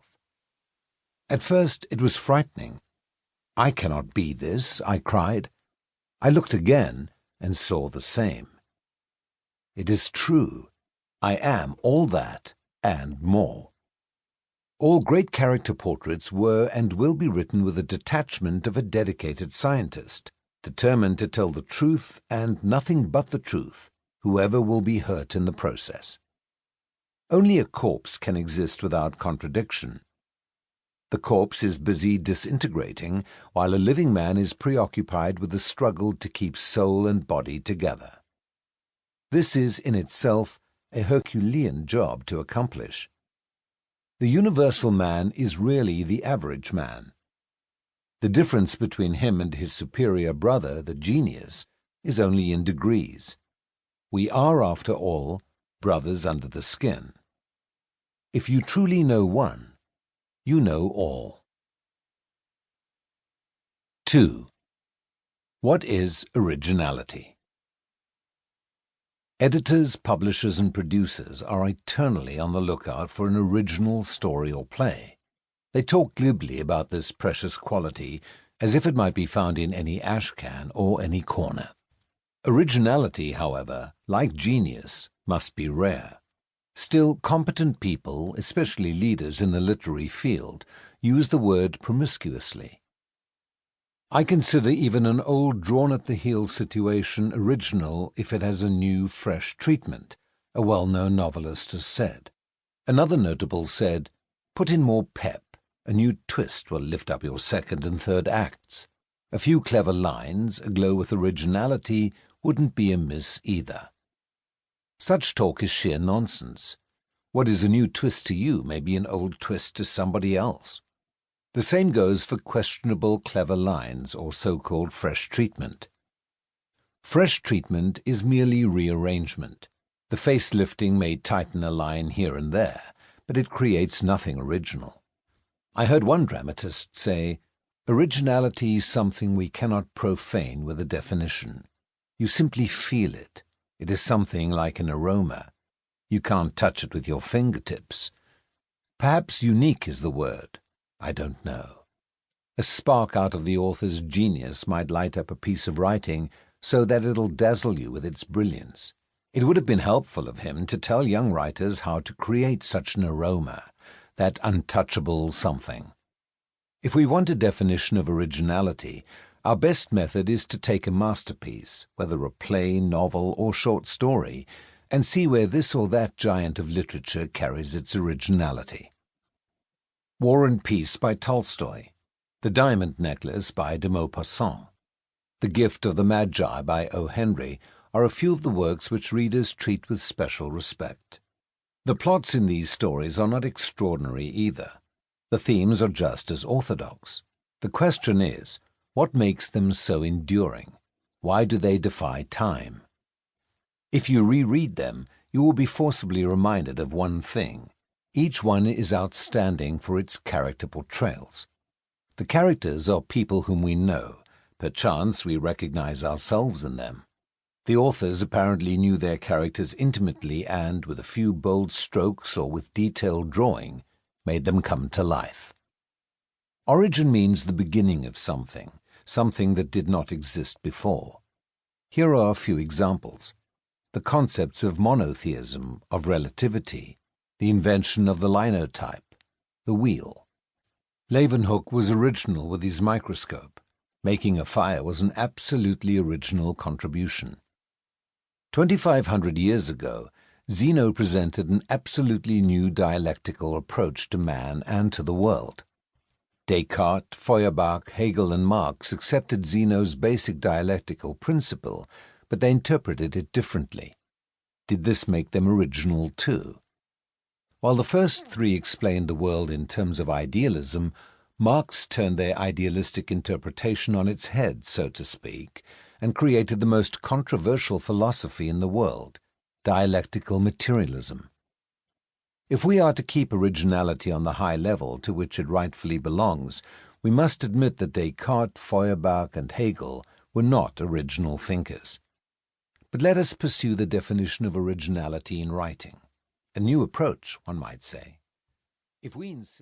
myself. At first it was frightening. "I cannot be this," I cried. I looked again and saw the same. It is true. I am all that and more. All great character portraits were and will be written with the detachment of a dedicated scientist, determined to tell the truth and nothing but the truth, whoever will be hurt in the process. Only a corpse can exist without contradiction. The corpse is busy disintegrating, while a living man is preoccupied with the struggle to keep soul and body together. This is in itself a Herculean job to accomplish. The universal man is really the average man. The difference between him and his superior brother, the genius, is only in degrees. We are, after all, brothers under the skin. If you truly know one, you know all. 2. What is originality? Editors, publishers, and producers are eternally on the lookout for an original story or play. They talk glibly about this precious quality as if it might be found in any ashcan or any corner. Originality, however, like genius, must be rare. Still, competent people, especially leaders in the literary field, use the word promiscuously. I consider even an old drawn-at-the-heel situation original if it has a new, fresh treatment, a well-known novelist has said. Another notable said, "Put in more pep, a new twist will lift up your second and third acts. A few clever lines, aglow with originality, wouldn't be amiss either." Such talk is sheer nonsense. What is a new twist to you may be an old twist to somebody else. The same goes for questionable clever lines or so-called fresh treatment. Fresh treatment is merely rearrangement. The facelifting may tighten a line here and there, but it creates nothing original. I heard one dramatist say, "Originality is something we cannot profane with a definition. You simply feel it. It is something like an aroma. You can't touch it with your fingertips." Perhaps unique is the word. I don't know. A spark out of the author's genius might light up a piece of writing so that it'll dazzle you with its brilliance. It would have been helpful of him to tell young writers how to create such an aroma, that untouchable something. If we want a definition of originality, our best method is to take a masterpiece, whether a play, novel, or short story, and see where this or that giant of literature carries its originality. War and Peace by Tolstoy, The Diamond Necklace by de Maupassant, The Gift of the Magi by O. Henry are a few of the works which readers treat with special respect. The plots in these stories are not extraordinary either. The themes are just as orthodox. The question is, what makes them so enduring? Why do they defy time? If you reread them, you will be forcibly reminded of one thing. Each one is outstanding for its character portrayals. The characters are people whom we know. Perchance we recognize ourselves in them. The authors apparently knew their characters intimately and, with a few bold strokes or with detailed drawing, made them come to life. Origin means the beginning of something, something that did not exist before. Here are a few examples. The concepts of monotheism, of relativity, the invention of the linotype, the wheel. Leeuwenhoek was original with his microscope. Making a fire was an absolutely original contribution. 2,500 years ago, Zeno presented an absolutely new dialectical approach to man and to the world. Descartes, Feuerbach, Hegel, and Marx accepted Zeno's basic dialectical principle, but they interpreted it differently. Did this make them original too? While the first three explained the world in terms of idealism, Marx turned their idealistic interpretation on its head, so to speak, and created the most controversial philosophy in the world, dialectical materialism. If we are to keep originality on the high level to which it rightfully belongs, we must admit that Descartes, Feuerbach, and Hegel were not original thinkers. But let us pursue the definition of originality in writing. A new approach, one might say. If we insist